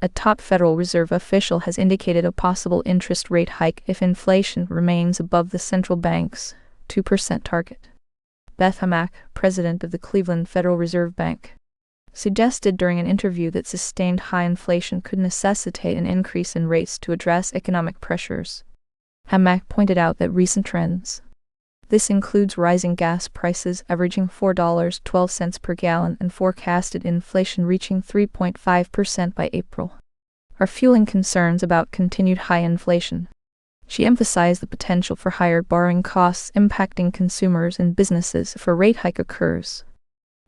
A top Federal Reserve official has indicated a possible interest rate hike if inflation remains above the central bank's 2% target. Beth Hammack, president of the Cleveland Federal Reserve Bank, suggested during an interview that sustained high inflation could necessitate an increase in rates to address economic pressures. Hammack pointed out that recent trends, this includes rising gas prices averaging $4.12 per gallon and forecasted inflation reaching 3.5% by April, are fueling concerns about continued high inflation. She emphasized the potential for higher borrowing costs impacting consumers and businesses if a rate hike occurs.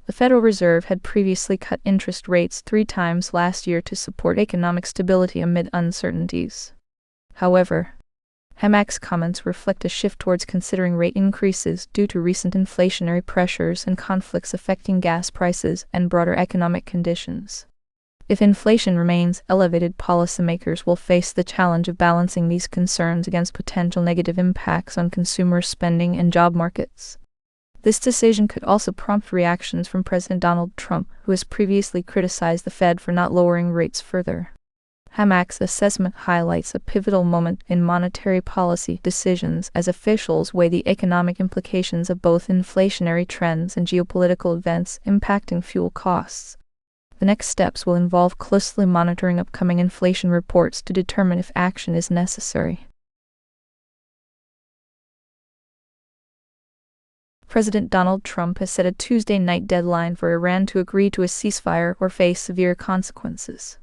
The Federal Reserve had previously cut interest rates 3 times last year to support economic stability amid uncertainties. However, Hammack's comments reflect a shift towards considering rate increases due to recent inflationary pressures and conflicts affecting gas prices and broader economic conditions. If inflation remains elevated, policymakers will face the challenge of balancing these concerns against potential negative impacts on consumer spending and job markets. This decision could also prompt reactions from President Donald Trump, who has previously criticized the Fed for not lowering rates further. Hammack's assessment highlights a pivotal moment in monetary policy decisions as officials weigh the economic implications of both inflationary trends and geopolitical events impacting fuel costs. The next steps will involve closely monitoring upcoming inflation reports to determine if action is necessary. President Donald Trump has set a Tuesday night deadline for Iran to agree to a ceasefire or face severe consequences.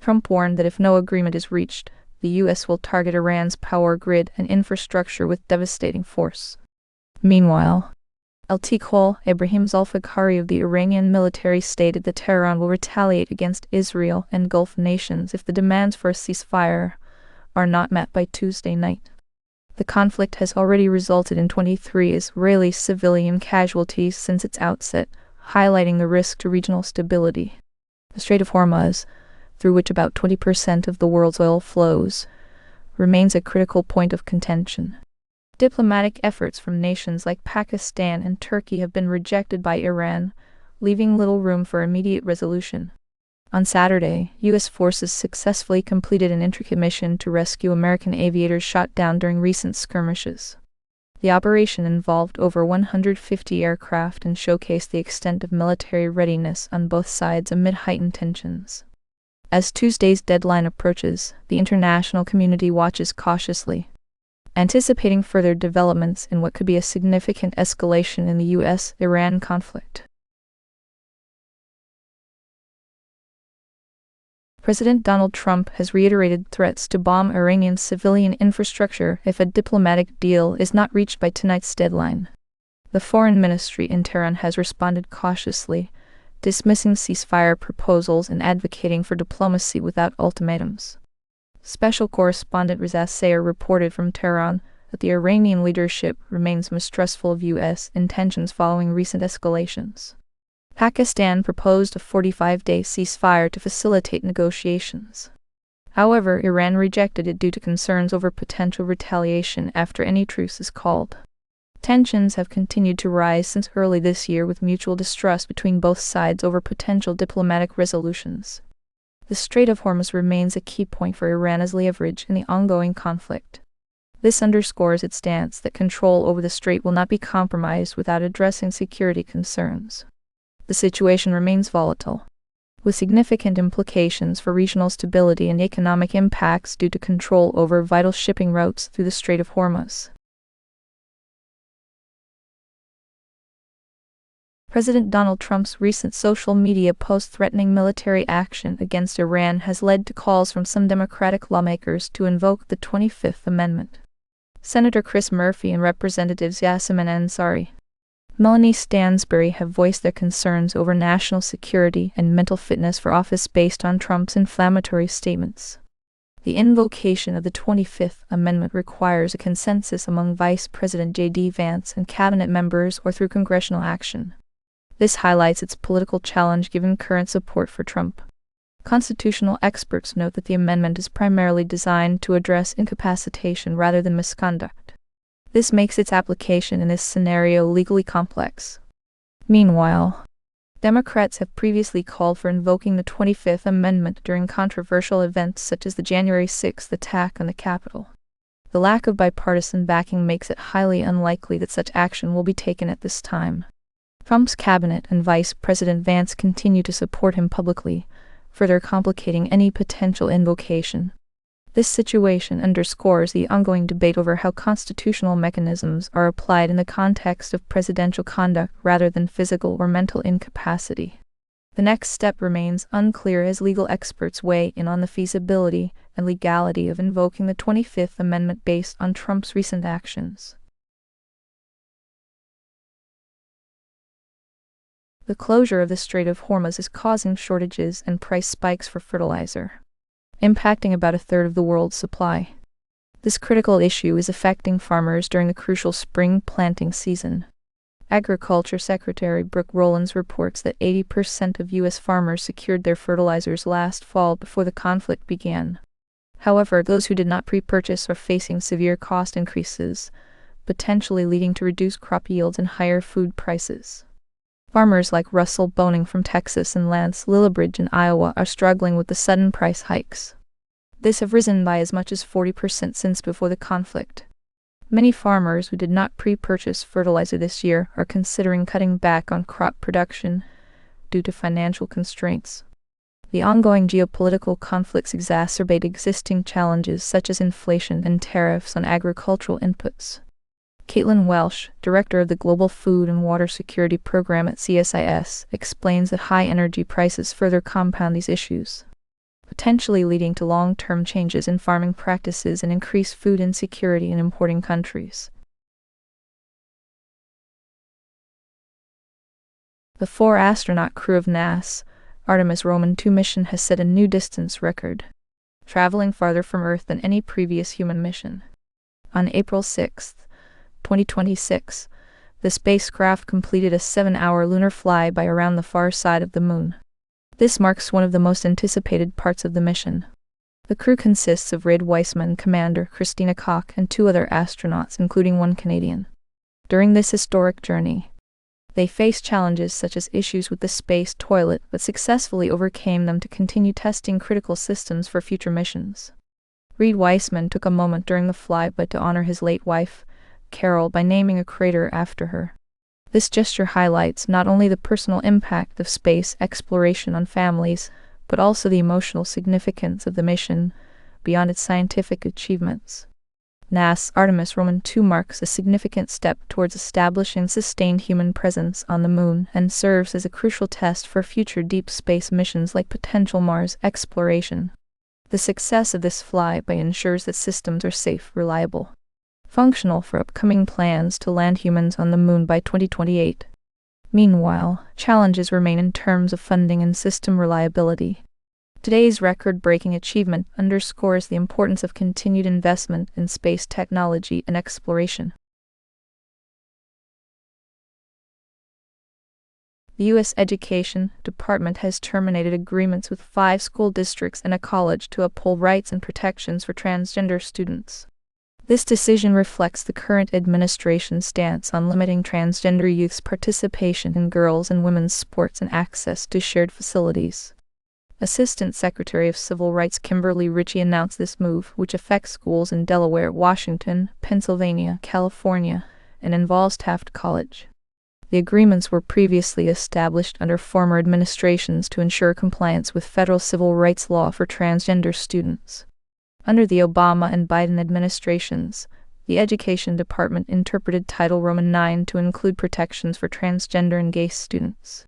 Trump warned that if no agreement is reached, the U.S. will target Iran's power grid and infrastructure with devastating force. Meanwhile, Al-Tiqol Ibrahim Zulfiqari of the Iranian military stated that Tehran will retaliate against Israel and Gulf nations if the demands for a ceasefire are not met by Tuesday night. The conflict has already resulted in 23 Israeli civilian casualties since its outset, highlighting the risk to regional stability. The Strait of Hormuz, through which about 20% of the world's oil flows, remains a critical point of contention. Diplomatic efforts from nations like Pakistan and Turkey have been rejected by Iran, leaving little room for immediate resolution. On Saturday, U.S. forces successfully completed an intricate mission to rescue American aviators shot down during recent skirmishes. The operation involved over 150 aircraft and showcased the extent of military readiness on both sides amid heightened tensions. As Tuesday's deadline approaches, the international community watches cautiously, anticipating further developments in what could be a significant escalation in the U.S.-Iran conflict. President Donald Trump has reiterated threats to bomb Iranian civilian infrastructure if a diplomatic deal is not reached by tonight's deadline. The foreign ministry in Tehran has responded cautiously, dismissing ceasefire proposals and advocating for diplomacy without ultimatums. Special correspondent Reza Sayar reported from Tehran that the Iranian leadership remains mistrustful of U.S. intentions following recent escalations. Pakistan proposed a 45-day ceasefire to facilitate negotiations. However, Iran rejected it due to concerns over potential retaliation after any truce is called. Tensions have continued to rise since early this year, with mutual distrust between both sides over potential diplomatic resolutions. The Strait of Hormuz remains a key point for Iran as leverage in the ongoing conflict. This underscores its stance that control over the strait will not be compromised without addressing security concerns. The situation remains volatile, with significant implications for regional stability and economic impacts due to control over vital shipping routes through the Strait of Hormuz. President Donald Trump's recent social media post threatening military action against Iran has led to calls from some Democratic lawmakers to invoke the 25th Amendment. Senator Chris Murphy and Representatives Yasemin Ansari, Melanie Stansbury have voiced their concerns over national security and mental fitness for office based on Trump's inflammatory statements. The invocation of the 25th Amendment requires a consensus among Vice President J.D. Vance and cabinet members or through congressional action. This highlights its political challenge given current support for Trump. Constitutional experts note that the amendment is primarily designed to address incapacitation rather than misconduct. This makes its application in this scenario legally complex. Meanwhile, Democrats have previously called for invoking the 25th Amendment during controversial events such as the January 6th attack on the Capitol. The lack of bipartisan backing makes it highly unlikely that such action will be taken at this time. Trump's cabinet and Vice President Vance continue to support him publicly, further complicating any potential invocation. This situation underscores the ongoing debate over how constitutional mechanisms are applied in the context of presidential conduct rather than physical or mental incapacity. The next step remains unclear as legal experts weigh in on the feasibility and legality of invoking the 25th Amendment based on Trump's recent actions. The closure of the Strait of Hormuz is causing shortages and price spikes for fertilizer, impacting about a third of the world's supply. This critical issue is affecting farmers during the crucial spring planting season. Agriculture Secretary Brooke Rollins reports that 80% of U.S. farmers secured their fertilizers last fall before the conflict began. However, those who did not pre-purchase are facing severe cost increases, potentially leading to reduced crop yields and higher food prices. Farmers like Russell Boning from Texas and Lance Lillibridge in Iowa are struggling with the sudden price hikes. These have risen by as much as 40% since before the conflict. Many farmers who did not pre-purchase fertilizer this year are considering cutting back on crop production due to financial constraints. The ongoing geopolitical conflicts exacerbate existing challenges such as inflation and tariffs on agricultural inputs. Caitlin Welsh, director of the Global Food and Water Security Program at CSIS, explains that high energy prices further compound these issues, potentially leading to long-term changes in farming practices and increased food insecurity in importing countries. The 4-astronaut crew of NASA's Artemis Roman 2 mission has set a new distance record, traveling farther from Earth than any previous human mission. On April 6, 2026, the spacecraft completed a 7-hour lunar flyby around the far side of the Moon. This marks one of the most anticipated parts of the mission. The crew consists of Reid Wiseman, Commander Christina Koch, and 2 other astronauts, including 1 Canadian. During this historic journey, they faced challenges such as issues with the space toilet, but successfully overcame them to continue testing critical systems for future missions. Reid Wiseman took a moment during the flyby to honor his late wife, Carol, by naming a crater after her. This gesture highlights not only the personal impact of space exploration on families, but also the emotional significance of the mission beyond its scientific achievements. NASA's Artemis Roman 2 marks a significant step towards establishing sustained human presence on the Moon and serves as a crucial test for future deep space missions like potential Mars exploration. The success of this flyby ensures that systems are safe, reliable, functional for upcoming plans to land humans on the Moon by 2028. Meanwhile, challenges remain in terms of funding and system reliability. Today's record-breaking achievement underscores the importance of continued investment in space technology and exploration. The U.S. Education Department has terminated agreements with 5 school districts and a college to uphold rights and protections for transgender students. This decision reflects the current administration's stance on limiting transgender youth's participation in girls' and women's sports and access to shared facilities. Assistant Secretary of Civil Rights Kimberly Ritchie announced this move, which affects schools in Delaware, Washington, Pennsylvania, California, and involves Taft College. The agreements were previously established under former administrations to ensure compliance with federal civil rights law for transgender students. Under the Obama and Biden administrations, the Education Department interpreted Title Roman IX to include protections for transgender and gay students.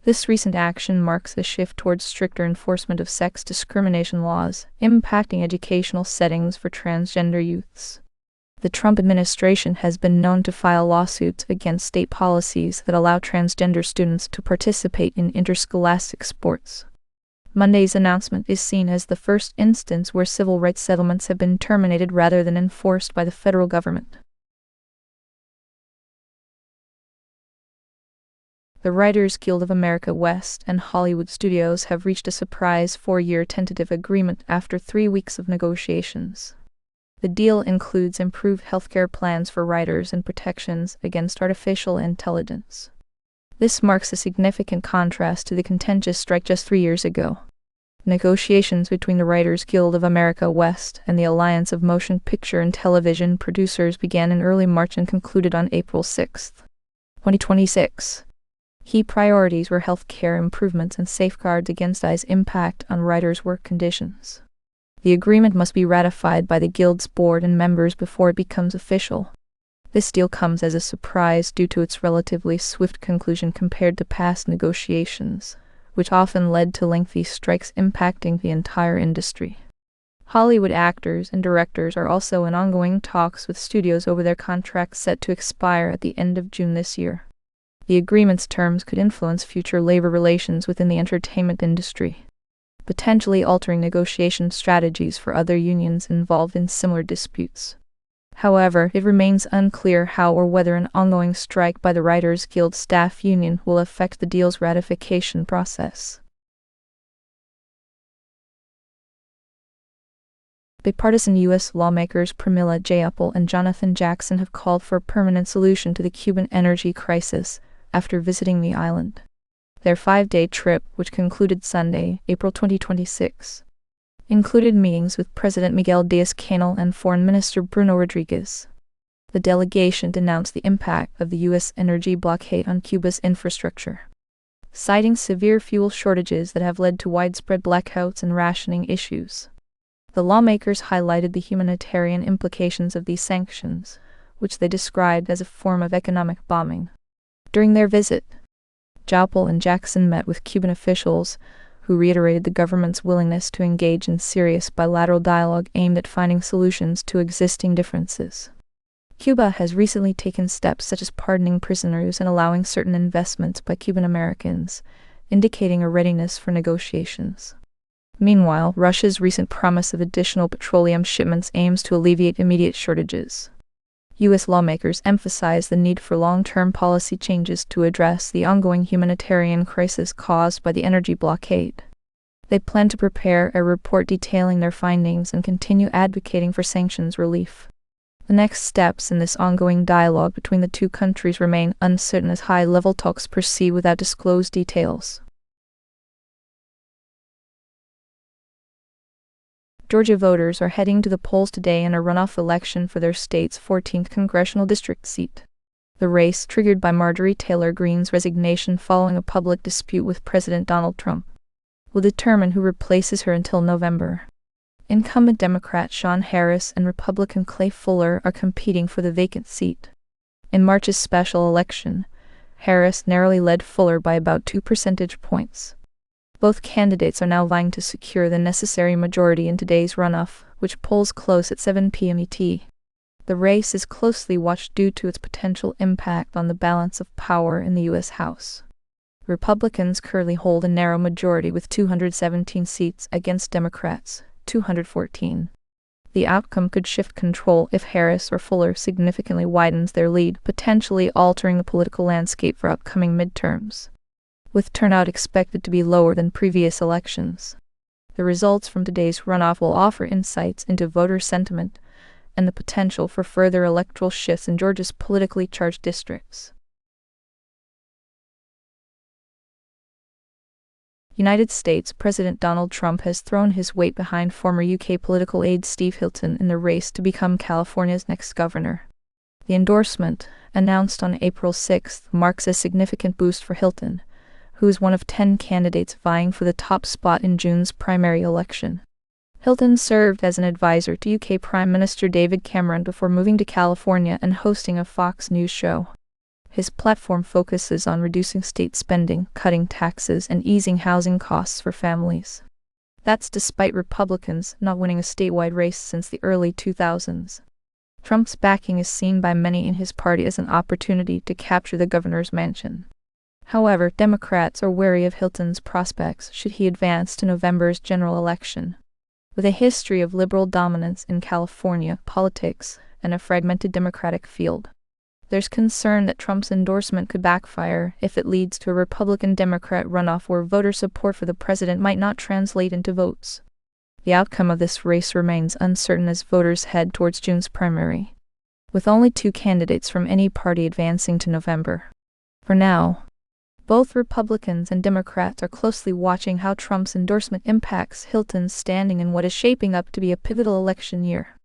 This recent action marks a shift towards stricter enforcement of sex discrimination laws, impacting educational settings for transgender youths. The Trump administration has been known to file lawsuits against state policies that allow transgender students to participate in interscholastic sports. Monday's announcement is seen as the first instance where civil rights settlements have been terminated rather than enforced by the federal government. The Writers Guild of America West and Hollywood Studios have reached a surprise 4-year tentative agreement after 3 weeks of negotiations. The deal includes improved healthcare plans for writers and protections against artificial intelligence. This marks a significant contrast to the contentious strike just 3 years ago. Negotiations between the Writers Guild of America West and the Alliance of Motion Picture and Television Producers began in early March and concluded on April 6, 2026. Key priorities were health care improvements and safeguards against AI's impact on writers' work conditions. The agreement must be ratified by the Guild's board and members before it becomes official. This deal comes as a surprise due to its relatively swift conclusion compared to past negotiations, which often led to lengthy strikes impacting the entire industry. Hollywood actors and directors are also in ongoing talks with studios over their contracts set to expire at the end of June this year. The agreement's terms could influence future labor relations within the entertainment industry, potentially altering negotiation strategies for other unions involved in similar disputes. However, it remains unclear how or whether an ongoing strike by the Writers Guild staff union will affect the deal's ratification process. Bipartisan U.S. lawmakers Pramila Jayapal and Jonathan Jackson have called for a permanent solution to the Cuban energy crisis after visiting the island. Their 5-day trip, which concluded Sunday, April 2026, included meetings with President Miguel Diaz-Canel and Foreign Minister Bruno Rodriguez. The delegation denounced the impact of the U.S. energy blockade on Cuba's infrastructure, citing severe fuel shortages that have led to widespread blackouts and rationing issues. The lawmakers highlighted the humanitarian implications of these sanctions, which they described as a form of economic bombing. During their visit, Jayapal and Jackson met with Cuban officials, who reiterated the government's willingness to engage in serious bilateral dialogue aimed at finding solutions to existing differences. Cuba has recently taken steps such as pardoning prisoners and allowing certain investments by Cuban Americans, indicating a readiness for negotiations. Meanwhile, Russia's recent promise of additional petroleum shipments aims to alleviate immediate shortages. U.S. lawmakers emphasize the need for long-term policy changes to address the ongoing humanitarian crisis caused by the energy blockade. They plan to prepare a report detailing their findings and continue advocating for sanctions relief. The next steps in this ongoing dialogue between the two countries remain uncertain as high-level talks proceed without disclosed details. Georgia voters are heading to the polls today in a runoff election for their state's 14th congressional district seat. The race, triggered by Marjorie Taylor Greene's resignation following a public dispute with President Donald Trump, will determine who replaces her until November. Incumbent Democrat Sean Harris and Republican Clay Fuller are competing for the vacant seat. In March's special election, Harris narrowly led Fuller by about 2 percentage points. Both candidates are now vying to secure the necessary majority in today's runoff, which polls close at 7 p.m. ET. The race is closely watched due to its potential impact on the balance of power in the U.S. House. Republicans currently hold a narrow majority with 217 seats against Democrats' 214. The outcome could shift control if Harris or Fuller significantly widens their lead, potentially altering the political landscape for upcoming midterms, with turnout expected to be lower than previous elections. The results from today's runoff will offer insights into voter sentiment and the potential for further electoral shifts in Georgia's politically charged districts. United States President Donald Trump has thrown his weight behind former UK political aide Steve Hilton in the race to become California's next governor. The endorsement, announced on April 6, marks a significant boost for Hilton, who is one of 10 candidates vying for the top spot in June's primary election. Hilton served as an advisor to UK Prime Minister David Cameron before moving to California and hosting a Fox News show. His platform focuses on reducing state spending, cutting taxes, and easing housing costs for families. That's despite Republicans not winning a statewide race since the early 2000s. Trump's backing is seen by many in his party as an opportunity to capture the governor's mansion. However, Democrats are wary of Hilton's prospects should he advance to November's general election. With a history of liberal dominance in California politics and a fragmented Democratic field, there's concern that Trump's endorsement could backfire if it leads to a Republican-Democrat runoff where voter support for the president might not translate into votes. The outcome of this race remains uncertain as voters head towards June's primary, with only 2 candidates from any party advancing to November. For now, Both Republicans and Democrats are closely watching how Trump's endorsement impacts Hilton's standing in what is shaping up to be a pivotal election year.